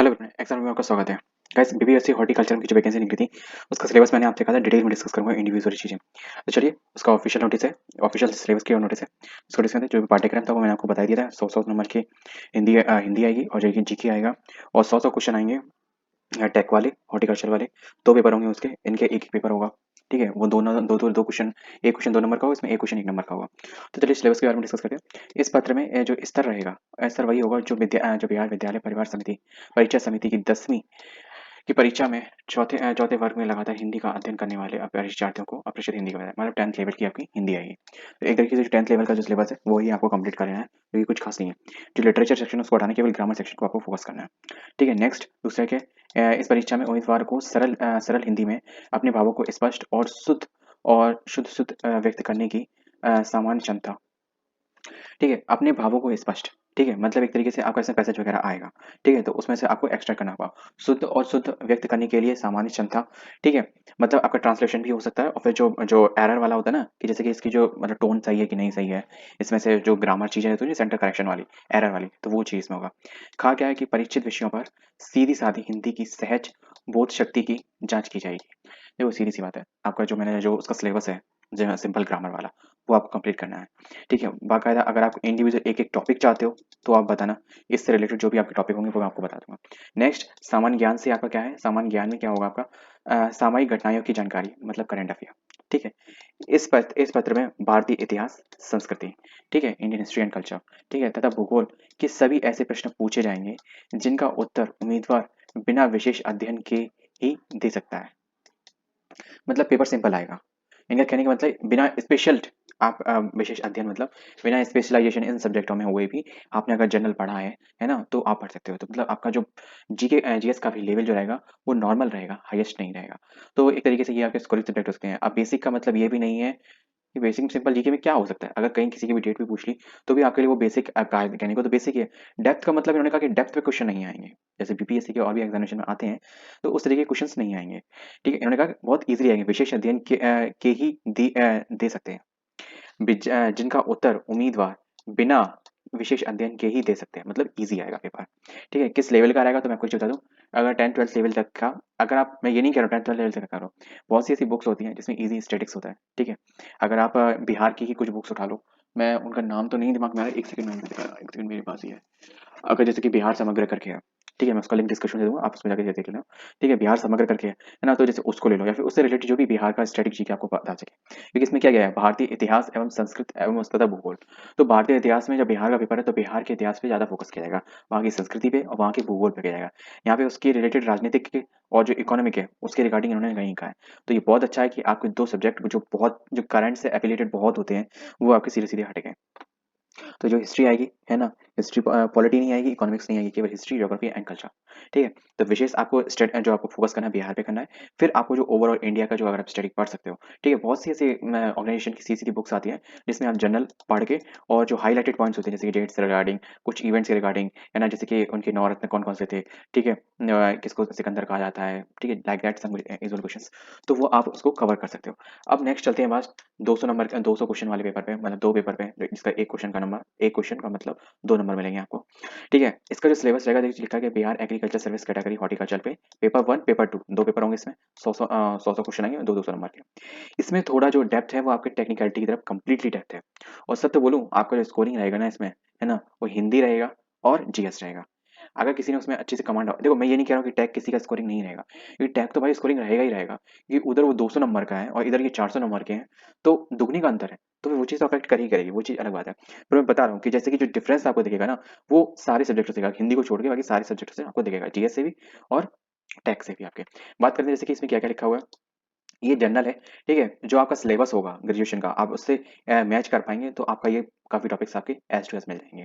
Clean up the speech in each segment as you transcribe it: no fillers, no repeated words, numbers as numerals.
Hello everyone, exam में आपका स्वागत है। गाइस, बीबीएससी हॉर्टिकल्चर की जो वैकेंसी निकली थी, उसका सिलेबस मैंने आपसे कहा था डिटेल में डिस्कस करूंगा इंडिविजुअल चीज़ें। तो चलिए, उसका ऑफिशियल नोटिस है, ऑफिशियल सिलेबस की नोटिस है, उसको डिस्कस करते हैं। जो भी पाठ्यक्रम था वो मैंने आपको बता दिया था। 100 नंबर की हिंदी आएगी और जो जीके आएगा, और 100 क्वेश्चन आएंगे टेक वाले, हॉर्टिकल्चर वाले। 2 पेपर होंगे उसके, इनके एक-एक पेपर होगा। ठीक है? वो दोनों 2 क्वेश्चन, एक क्वेश्चन 2 नंबर का होगा, इसमें एक क्वेश्चन 1 नंबर का होगा। तो चलिए सिलेबस के बारे में डिस्कस करते हैं। इस पत्र में जो स्तर रहेगा, स्तर वही होगा जो जो बिहार विद्यालय परिवार समिति परीक्षा समिति की 10वीं की परीक्षा में चौथे वर्ग में लगातार हिंदी का अध्ययन करने वाले परीक्षार्थियों को अप्रचलित हिंदी का मतलब 10th लेवल की आपकी हिंदी आएगी। तो एक तरीके से जो 10th लेवल का जो सिलेबस है वही आपको कंप्लीट कर लेना है, क्योंकि कुछ खास नहीं है। जो लिटरेचर सेक्शन है उसको हटाना, केवल ग्रामर सेक्शन को आपको फोकस करना है। ठीक है, नेक्स्ट दूसरा क्या है, इस परीक्षा में उम्मीदवार को सरल हिंदी में अपने भावों को स्पष्ट और शुद्ध व्यक्त करने की सामान्य क्षमता। ठीक है, अपने भावों को स्पष्ट, ठीक है, मतलब एक तरीके से आपका ऐसा पैसेज वगैरह आएगा। ठीक है, तो उसमें से आपको एक्सट्रैक्ट करना होगा। शुद्ध व्यक्त करने के लिए सामान्य क्षमता। ठीक है, मतलब आपका ट्रांसलेशन भी हो सकता है, और फिर जो जो एरर वाला होता है ना, कि जैसे कि इसकी जो मतलब टोन सही है कि नहीं सही है, इसमें से जो ग्रामर चीजें होती है सेंटर करेक्शन वाली, एरर वाली, तो वो चीज में होगा। कहा गया है कि परीक्षित विषयों पर सीधी सादी हिंदी की सहज बोध शक्ति की जांच की जाएगी। देखो सीधी सी बात है, आपका जो मैंने जो उसका सिलेबस है, जो सिंपल ग्रामर वाला, वो आपको कंप्लीट करना है। ठीक है, बाकायदा अगर आप इंडिविजुअल एक एक टॉपिक चाहते हो तो आप बताना, इससे रिलेटेड जो भी आपके टॉपिक होंगे वो मैं आपको बता दूंगा। नेक्स्ट, सामान्य ज्ञान से आपका क्या है, सामान्य ज्ञान में क्या होगा आपका, सामयिक घटनाओं की जानकारी, मतलब करंट अफेयर। ठीक है, इस पत्र में भारतीय इतिहास, संस्कृति, ठीक है, इंडियन हिस्ट्री एंड कल्चर, ठीक है, तथा भूगोल के सभी ऐसे प्रश्न पूछे जाएंगे जिनका उत्तर उम्मीदवार बिना विशेष अध्ययन के ही दे सकता है। मतलब पेपर सिंपल आएगा। इनका कहने का मतलब बिना स्पेशल, आप विशेष अध्ययन मतलब बिना स्पेशलाइजेशन इन सब्जेक्टों में हुए भी आपने अगर जनरल पढ़ा है ना, तो आप पढ़ सकते हो। तो मतलब आपका जो जीके जीएस का भी लेवल जो रहेगा वो नॉर्मल रहेगा, हाईएस्ट नहीं रहेगा। तो एक तरीके से ये आपके स्कोरिंग सब्जेक्ट हो सकते हैं। अब बेसिक का मतलब ये भी नहीं है कि बेसिक सिंपल जीके में क्या हो सकता है, अगर कहीं किसी की भी डेट भी पूछ ली तो भी आपके लिए वो बेसिक, कहने को तो बेसिक ही है। डेप्थ का मतलब इन्होंने कहा कि डेप्थ पे क्वेश्चन नहीं आएंगे, जैसे बीपीएससी के और भी एग्जामिनेशन में आते हैं, तो उस तरीके के क्वेश्चंस नहीं आएंगे। ठीक है, इन्होंने कहा कि बहुत इजीली आएंगे, विशेष अध्ययन के ही दे सकते हैं, जिनका उत्तर उम्मीदवार बिना विशेष अध्ययन के ही दे सकते हैं, मतलब इजी आएगा पेपर। ठीक है, किस लेवल का रहेगा तो मैं आपको कुछ बता दूं। अगर 10th 12th लेवल तक का, अगर आप, मैं ये नहीं कह रहा हूँ 10th 12th लेवल तक करो, बहुत सी ऐसी बुक्स होती हैं जिसमें इजी स्टैटिक्स होता है। ठीक है, अगर आप बिहार की ही कुछ बुक्स उठा लो, मैं उनका नाम तो नहीं दिमाग में आ रहा है, एक सेकंड में एक सेकंड मेरे पास ही है। अगर जैसे कि बिहार समग्र करके है, ठीक है, मैं उसका लिंक डिस्क्रिप्शन दे दूंगा, आप उसमें जाके देख लेना। ठीक है, बिहार समग्र करके है ना, तो जैसे उसको ले लो, या फिर उससे रिलेटेड जो भी बिहार का स्ट्रेटेजी की आपको पता चले, क्योंकि इसमें क्या गया है, भारतीय इतिहास एवं संस्कृत एवं उसका भूगोल। तो भारतीय इतिहास में जब बिहार का पेपर है तो बिहार के इतिहास पे ज्यादा फोकस किया जाएगा, वहाँ की संस्कृति पे और वहाँ के भूगोल पे किया जाएगा। यहाँ पे उसकी रिलेटेड राजनीतिक के और जो इकोनॉमिक है उसके रिगार्डिंग इन्होंने कहीं कहा है। तो ये बहुत अच्छा है कि आपके 2 सब्जेक्ट जो बहुत, जो करंट से एफिलिएटेड बहुत होते हैं, वो आपके सीधे सीधे हट गए। तो जो हिस्ट्री आएगी है ना, हिस्ट्री पॉलिटी नहीं आएगी, इकोनॉमिक्स नहीं आएगी, केवल हिस्ट्री, ज्योग्राफी एंड कल्चर। ठीक है, तो विशेष आपको स्टेट जो आपको फोकस करना है बिहार पे करना है। फिर आपको जो ओवरऑल इंडिया का जो अगर आप स्टडी पढ़ सकते हो, ठीक है, बहुत सी ऐसी ऑर्गेनाइजेशन की सीसी की बुक्स आती है जिसमें आप जनरल पढ़ के, और जो हाईलाइटेड पॉइंट्स होते हैं जैसे कि डेट्स रिगार्डिंग, कुछ इवेंट्स के रिगार्डिंग, है ना, जैसे कि उनके नवरत्न कौन कौन से थे, ठीक है, किसको सिकंदर कहा जाता है, ठीक है, लाइक दैट सम क्वेश्चंस, तो वो आप उसको कवर कर सकते हो। अब नेक्स्ट चलते हैं बात 200 क्वेश्चन वाले पेपर पे, मतलब 2 पेपर पे, जिसका एक क्वेश्चन का मतलब 2 नंबर मिलेंगे आपको। ठीक है, इसका जो सिलेबस रहेगा, देखिए लिखा है कि Bihar agriculture service category horticulture पे पेपर 1 पेपर 2, 2 पेपर होंगे इसमें, 100 क्वेश्चन आएंगे, 200 नंबर के। इसमें थोड़ा जो डेप्थ है वो आपके टेक्निकलिटी की तरफ कंप्लीटली डेप्थ है। और सत्य बोलूं, आपका जो स्कोरिंग रहेगा ना इसमें, है ना, वो हिंदी रहेगा और जीएस रहेगा। अगर किसी ने उसमें अच्छे से कमांड, देखो मैं ये नहीं कह रहा हूँ कि टैग किसी का स्कोरिंग नहीं रहेगा, क्योंकि टैग तो भाई स्कोरिंग रहेगा ही रहेगा, क्योंकि उधर वो 200 नंबर का है और इधर ये 400 नंबर के हैं, तो दुगनी का अंतर है, तो वो चीज़ अफेक्ट कर ही करेगी, वो चीज़ अलग बात है। पर मैं बता रहा हूँ कि जैसे कि जो डिफरेंस आपको दिखेगा ना, वो सारे सब्जेक्टों से दिखेगा, हिंदी को छोड़ के बाकी सारे सब्जेक्टों से आपको दिखेगा, जीएस से भी और टैग से भी आपके। बात करते हैं जैसे कि इसमें क्या क्या लिखा हुआ है, ये जनरल है। ठीक है, जो आपका सिलेबस होगा ग्रेजुएशन का, आप उससे मैच कर पाएंगे तो आपका ये काफी टॉपिक्स आपके एज टू एज मिल जाएंगे।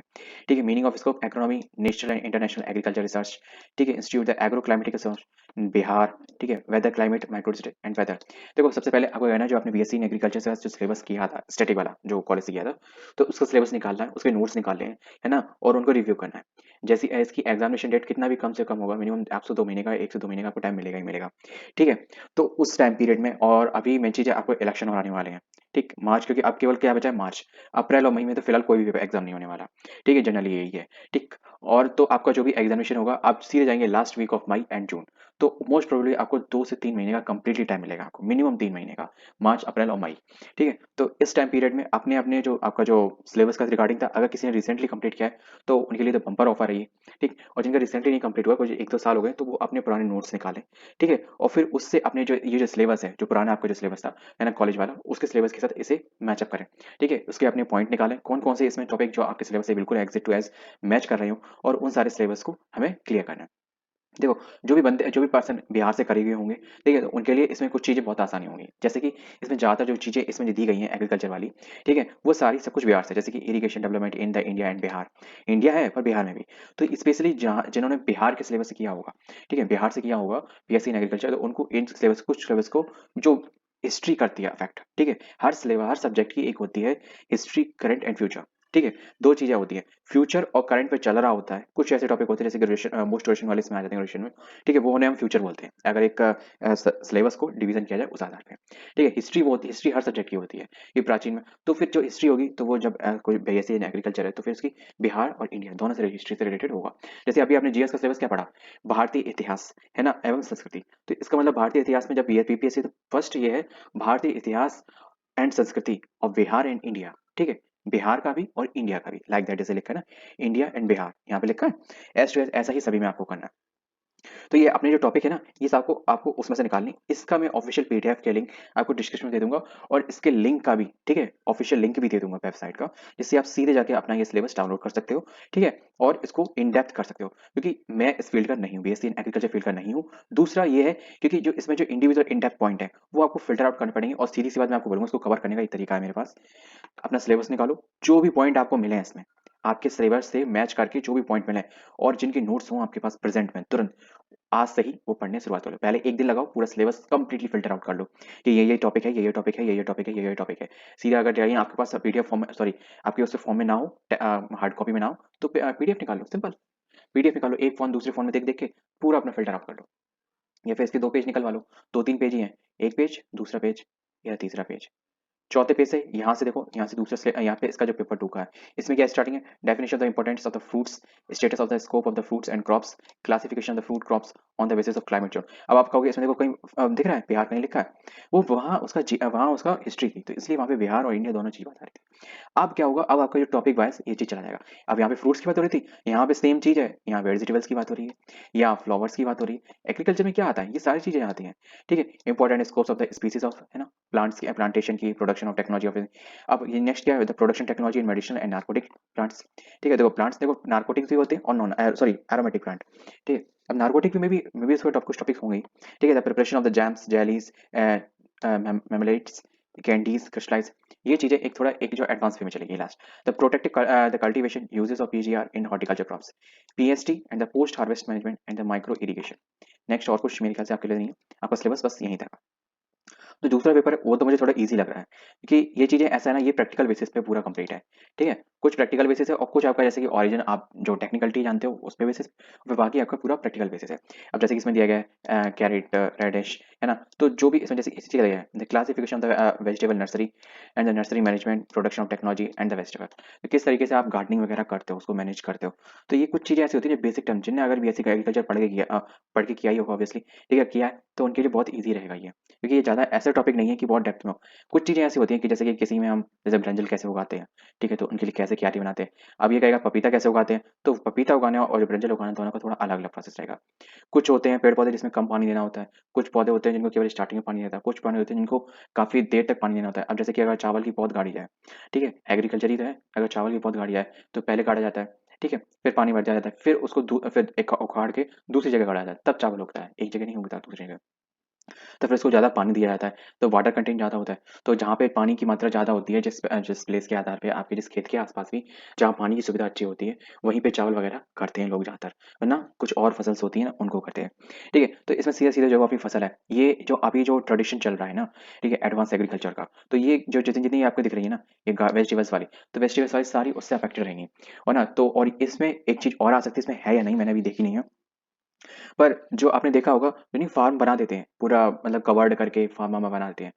ठीक है, meaning of scope, economy, national and international agriculture research, ठीक है, institute the agro climatic research, Bihar, ठीक है, weather climate micro and weather. देखो सबसे पहले आपको कहना है, जो आपने बीएससी इन एग्रीकल्चर से जो सिलेबस किया था स्टैटिक वाला, जो कॉलेज से किया था, तो उसका सिलेबस निकालना है, उसके नोट्स निकालने हैं, है ना, और उनको रिव्यू करना है। जैसी इसकी एग्जामिनेशन डेट कितना भी कम से कम होगा, मिनिमम आपसे 2 महीने का, 1 से 2 महीने का आपको टाइम मिलेगा ही मिलेगा। ठीक है, तो उस टाइम पीरियड में, और अभी मेन चीज़ है, आपको इलेक्शन और आने वाले हैं। ठीक, मार्च, क्योंकि अब केवल क्या बचा है, मार्च, अप्रैल और मई में तो फिलहाल कोई भी एग्जाम नहीं होने वाला। ठीक है, जनरली यही है। ठीक, और तो आपका जो भी एग्जामिनेशन होगा आप सीधे जाएंगे last week of May and June. तो मोस्ट प्रोबेबली आपको 2 से 3 महीने का कंप्लीटली टाइम मिलेगा, आपको मिनिमम 3 महीने का, मार्च अप्रैल और मई। ठीक है, तो इस टाइम पीरियड में अपने अपने जो आपका जो सिलेबस का रिगार्डिंग था, अगर किसी ने रिसेंटली कंप्लीट किया है तो उनके लिए तो बम्पर ऑफर है ये। ठीक, और जिनका रिसेंटली नहीं कंप्लीट हुआ, कुछ 1-2 साल हो गए, तो वो अपने पुराने नोट्स निकालें। ठीक है, और फिर उससे अपने जो ये जो सिलेबस है, जो पुराना आपका जो सिलेबस था है ना कॉलेज वाला, उसके सिलेबस के साथ इसे मैचअप करें। ठीक है, उसके अपने पॉइंट निकालें कौन कौन से इसमें टॉपिक जो आपके सिलेबस से बिल्कुल एग्जिट टू एज मैच कर रहे हो, और उन सारे सिलेबस को हमें क्लियर करना है। देखो, जो भी पर्सन बिहार से करे हुए होंगे, ठीक है, तो उनके लिए इसमें कुछ चीज़ें बहुत आसानी होंगी। जैसे कि इसमें ज़्यादातर जो चीज़ें इसमें जो दी गई हैं एग्रीकल्चर वाली, ठीक है, वो सारी सब कुछ बिहार से, जैसे कि irrigation development in the India and Bihar. India है पर बिहार में भी। तो स्पेशली जहाँ जिन्होंने बिहार के सिलेबस से किया होगा, ठीक है, बिहार से किया होगा बीएससी इन एग्रीकल्चर, तो उनको इन सिलेबस कुछ सिलेबस को जो हिस्ट्री करती है अफेक्ट। ठीक है, हर सिलेबस हर सब्जेक्ट की एक होती है हिस्ट्री, करंट एंड फ्यूचर। ठीक है, दो चीजें होती हैं, फ्यूचर और करंट पे चल रहा होता है। कुछ ऐसे टॉपिक होते हैं जैसे ग्रेजुएशन, मोस्ट ग्रेजुएशन वाले इसमें आ जाते हैं ग्रेजुएशन में। ठीक है, वो उन्हें हम फ्यूचर बोलते हैं अगर एक सिलेबस को डिवीजन किया जाए उस आधार पे। ठीक है, हिस्ट्री वो होती है, हिस्ट्री हर सब्जेक्ट की होती है ये प्राचीन में। तो फिर जो हिस्ट्री होगी, तो वो जब कोई बीएससी इन एग्रीकल्चर है, तो फिर उसकी बिहार और इंडिया दोनों से हिस्ट्री से रिलेटेड होगा। जैसे अभी आपने जीएस का सिलेबस क्या पढ़ा, भारतीय इतिहास है ना एवं संस्कृति। तो इसका मतलब भारतीय इतिहास में जब बीपीएससी, तो फर्स्ट ये है भारतीय इतिहास एंड संस्कृति ऑफ बिहार एंड इंडिया। ठीक है, बिहार का भी और इंडिया का भी, लाइक दैट जैसे लिखा है ना, इंडिया एंड बिहार यहाँ पे लिखा है एस टू एस, ऐसा ही सभी में आपको करना है। तो ये अपने जो टॉपिक है ना, ये आपको आपको उसमें से निकालनी। इसका मैं ऑफिशियल पीडीएफ के लिंक आपको डिस्क्रिप्शन में दे दूंगा, और इसके लिंक का भी, ठीक है, ऑफिशियल लिंक भी दे दूंगा वेबसाइट का, जिससे आप सीधे जाके अपना ये सिलेबस डाउनलोड कर सकते हो। ठीक है, और इसको इन डेप्थ कर सकते हो, क्योंकि मैं इस फील्ड का नहीं हूँ, बीएससी इन एग्रीकल्चर फील्ड का नहीं हूँ। दूसरा ये है, क्योंकि जो इसमें जो इंडिविजुअल इन डेप्थ पॉइंट है, वो आपको फिल्टर आउट करने पड़ेंगे, और सीधी सी बात मैं आपको बोलूंगा, इसको कवर करने का एक तरीका है मेरे पास। अपना सिलेबस निकालो, जो भी पॉइंट आपको मिले हैं इसमें, आपके सिलेबस से मैच करके जो भी पॉइंट मिले हैं, और जिनके नोट्स हों आपके पास प्रेजेंट में तुरंत, आज से ही वो पढ़ने शुरुआत कर लो। पहले एक दिन लगाओ, पूरा सिलेबस कंप्लीटली फिल्टर आउट कर लो कि ये टॉपिक है, ये टॉपिक है, ये टॉपिक है, ये टॉपिक है। सीधा अगर जाइए आपके पास पीडीएफ फॉर्म में, सॉरी, आपके उस फॉर्म में ना हो, हार्ड कॉपी में ना हो, तो पीडीएफ निकाल लो, सिंपल। पीडीएफ निकालो, एक फोन दूसरे फोन में देख देख के पूरा अपना फिल्टर आउट कर लो। या फिर इसके 2 पेज निकलवा लो, 2-3 पेज ही हैं, एक पेज, दूसरा पेज, या तीसरा पेज। चौथे पेज से यहाँ से देखो, यहाँ से दूसरा यहाँ पे इसका जो पेपर टू का है, इसमें क्या स्टार्टिंग है, definition of the importance of the fruits, status of the scope of the fruits and crops, classification of the fruit crops on the basis of climate zone. अब आप कहोगे इसमें देखो कहीं दिख रहा है बिहार कहीं लिखा है, वो वहाँ उसका हिस्ट्री थी, तो इसलिए वहाँ पे बिहार और इंडिया दोनों चीज बता रही थी। अब क्या होगा, अब आपका जो टॉपिक वाइज ये चीज चला जाएगा। अब यहाँ पे फ्रूट्स की बात हो रही थी, यहाँ पे सेम चीज है, यहाँ वेजिटेबल्स की बात हो रही है, या फ्लावर्स की बात हो रही है। एग्रीकल्चर में क्या आता है, ये सारी चीजें आती हैं। ठीक है, important scopes of the species of, है ना, प्लांट्स की, प्लांटेशन की, प्रोडक्शन ऑफ टेक्नोलॉजी ऑफ। अब ये नेक्स्ट क्या है, the production technology in medicinal and narcotic plants. ठीक है, देखो प्लांट्स, देखो नार्कोटिक्स भी होते हैं और नॉन, सॉरी, एरोमेटिक प्लांट। ठीक है, अब नार्कोटिक में भी इसके कुछ टॉपिक्स होंगे। ठीक है, the preparation of the jams, jellies, marmalades, candies, crystallize, ये चीजें एक थोड़ा एक जो एडवांस वे में चलेगी last. The protective the cultivation uses of PGR in horticulture crops, PST and the post harvest management and the micro irrigation. Next और कुछ मेरे ख्याल से आपके लिए नहीं है, आपका सिलेबस बस यहीं तक। जो दूसरा पेपर है वो तो मुझे थोड़ा इजी लग रहा है, क्योंकि ये चीजें ऐसा है ना, ये प्रैक्टिकल बेसिस पे पूरा कंप्लीट है। ठीक है, कुछ प्रैक्टिकल बेसिस है और कुछ आपका जैसे कि ऑरिजिन आप जो टेक्निकलिटी जानते हो उस पे बेसिस, फिर बाकी आपका पूरा प्रैक्टिकल बेसिस है। अब जैसे कि इसमें दिया गया है कैरेट, रेडिश, है ना, तो जो भी इसमें जैसे इसी चीज दिया गया है, the classification of the vegetable nursery and the nursery management, production of technology and the vegetable, तो किस तरीके से आप गार्डनिंग वगैरह करते हो, उसको मैनेज करते हो। तो ये कुछ चीजें ऐसी होती है जो बेसिक टर्म, जिन्हें अगर बीएससी एग्रीकल्चर पढ़ के किया ही होगा ऑब्वियसली, ठीक है, किया है, तो उनके लिए बहुत ईजी रहेगा ये, क्योंकि ये ज़्यादा ऐसा टॉपिक नहीं है कि बहुत डेप्थ में हो। कुछ चीज़ें ऐसी होती हैं कि जैसे कि किसी में हम जैसे ब्रिंजल कैसे उगाते हैं, ठीक है, तो उनके लिए कैसे क्यारी बनाते हैं। अब ये कहेगा पपीता कैसे उगाते हैं, तो पपीता उगाने और जो ब्रिंजल उगाना, दोनों का थोड़ा अलग अलग प्रोसेस रहेगा। कुछ होते हैं पेड़ पौधे जिसमें कम पानी देना होता है, कुछ पौधे होते हैं जिनको केवल स्टार्टिंग में पानी देता है, कुछ पौधे होते हैं जिनको काफ़ी देर तक पानी देना होता है। अब जैसे कि अगर चावल की पौध गाड़ी जाए, ठीक है, एग्रीकल्चर ही तो है, अगर चावल की पौध गाड़ी जाए तो पहले काटा जाता है, ठीक है, फिर पानी भर दिया जाता है, फिर उसको फिर एक उखाड़ के दूसरी जगह गाड़ा जाता है, तब चावल उगता है, एक जगह नहीं उगता दूसरी जगह। तो फिर इसको ज़्यादा पानी दिया जाता है, तो वाटर कंटेंट ज़्यादा होता है। तो जहाँ पे पानी की मात्रा ज़्यादा होती है, जिस प्लेस के आधार पे आपके जिस खेत के आसपास भी जहाँ पानी की सुविधा अच्छी होती है, वहीं पे चावल वगैरह करते हैं लोग ज़्यादातर, वरना कुछ और फसल्स होती हैं ना उनको करते हैं। ठीक है, तो इसमें सीधा सीधा जो आपकी फसल है, ये जो अभी जो ट्रेडिशन चल रहा है ना, ठीक है, एडवांस एग्रीकल्चर का, तो ये जो जितनी जितनी आपको दिख रही है ना, ये वेजिटेबल्स वाली, तो वेजिटेबल्स वाली सारी उससे अफेक्टेड रहेंगी। और ना तो और इसमें एक चीज़ और आ सकती है, इसमें है या नहीं मैंने अभी देखी नहीं है, पर जो आपने देखा होगा जो नहीं फार्म बना देते हैं पूरा, मतलब कवर्ड करके फार्म वार्म बना देते हैं,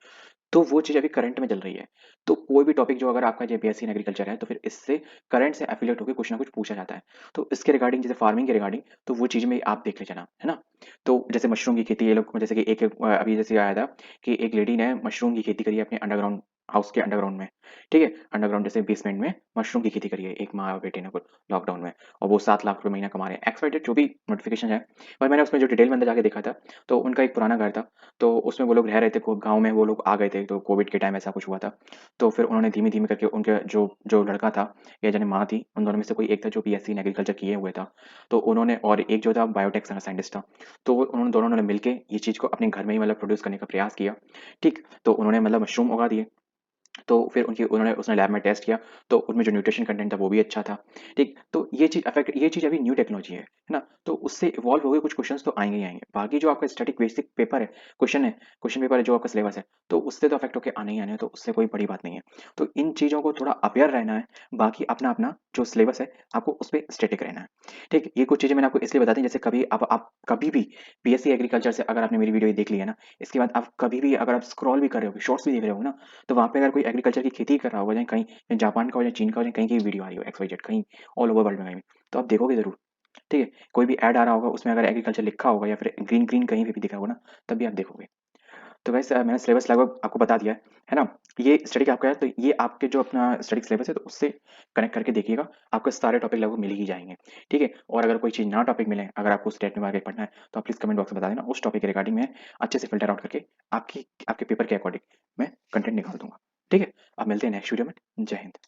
तो वो चीज़ अभी करंट में चल रही है। तो कोई भी टॉपिक जो अगर आपका जो बीएससी इन एग्रीकल्चर है तो फिर इससे करंट से एफिलिएट होकर कुछ ना कुछ पूछा जाता है। तो इसके रिगार्डिंग जैसे फार्मिंग के रिगार्डिंग तो वो चीज़ में आप देख ले जाना, है ना? तो जैसे मशरूम की खेती ये लोग जैसे कि अभी जैसे आया था कि एक लेडी ने मशरूम की खेती करी है अपने अंडरग्राउंड हाउस के अंडरग्राउंड में, ठीक है? अंडरग्राउंड जैसे बेसमेंट में मशरूम की खेती करी है एक माँ और बेटे ने खुद लॉकडाउन में और वो 7 लाख रुपए महीना कमा रहे हैं। एक्स वाई जेड जो भी नोटिफिकेशन है, पर मैंने उसमें जो डिटेल में अंदर जाके देखा था, तो उनका एक पुराना घर था, तो उसमें वो लोग रह रहे थे, को गाँव में वो लोग आ गए थे, तो कोविड के टाइम ऐसा कुछ हुआ था। तो फिर उन्होंने धीमे-धीमे करके उनके जो जो लड़का था या जाने माँ थी, उन दोनों में से कोई एक था जो बीएससी इन एग्रीकल्चर किए हुए था। तो उन्होंने और एक जो था बायोटेक साइंटिस्ट था। तो उन्होंने दोनों ने मिलके ये चीज़ को अपने घर में ही मतलब प्रोड्यूस करने का प्रयास किया, ठीक? तो उन्होंने मतलब मशरूम उगा दिए। तो फिर उनकी उन्होंने उसने लैब में टेस्ट किया, तो उनमें जो न्यूट्रिशन कंटेंट था वो भी अच्छा था, ठीक? तो ये चीज़ अभी न्यू टेक्नोलॉजी है ना? तो उससे इवॉल्व हो के कुछ क्वेश्चंस तो आएँगे ही आएँगे। बाकी जो आपका स्टैटिक बेसिक पेपर है, क्वेश्चन पेपर है जो आपका सिलेबस है, तो उससे तो अफेक्ट होके आने ही आने हैं, तो उससे कोई बड़ी बात नहीं है। तो इन चीज़ों को थोड़ा अवेयर रहना है, बाकी अपना-अपना जो सिलेबस है, आपको उस पे स्टैटिक रहना है, ठीक? ये कुछ चीज़ें मैंने आपको इसलिए बता दी जैसे कभी अब आप कभी भी बीएससी एग्रीकल्चर से अगर आपने मेरी वीडियो देख ली है ना, इसके बाद आप कभी भी अगर आप स्क्रॉल भी कर रहे हो, शॉर्ट्स भी देख रहे हो ना, तो वहाँ पे अगर कोई एग्रीकल्चर की खेती कर रहा होगा, चाहे कहीं या जापान का हो या चीन का हो या कहीं की भी वीडियो आ रही हो एक्स वाई जेड कहीं ऑल ओवर वर्ल्ड में कहीं भी, तो आप देखोगे ज़रूर, ठीक है? कोई भी ऐड आ रहा होगा उसमें अगर एग्रीकल्चर लिखा होगा या फिर ग्रीन ग्रीन कहीं पे भी दिखा होगा ना, तब भी आप देखोगे। तो वैसे मैंने सिलेबस लगभग आपको बता दिया है ना? ये स्टडी का आपका है तो ये आपके जो अपना स्टडी सिलेबस है तो उससे कनेक्ट करके देखिएगा, आपको सारे टॉपिक लगभग मिल ही जाएँगे, ठीक है? और अगर कोई चीज़ नया टॉपिक मिले, अगर आपको स्टेट में आगे पढ़ना है, तो आप प्लीज़ कमेंट बॉक्स में बता देना, उस टॉपिक के रिगार्डिंग मैं अच्छे से फ़िल्टर आउट करके आपके पेपर के अकॉर्डिंग मैं कंटेंट निकाल दूँगा, ठीक है? अब मिलते हैं नेक्स्ट वीडियो में। जय हिंद।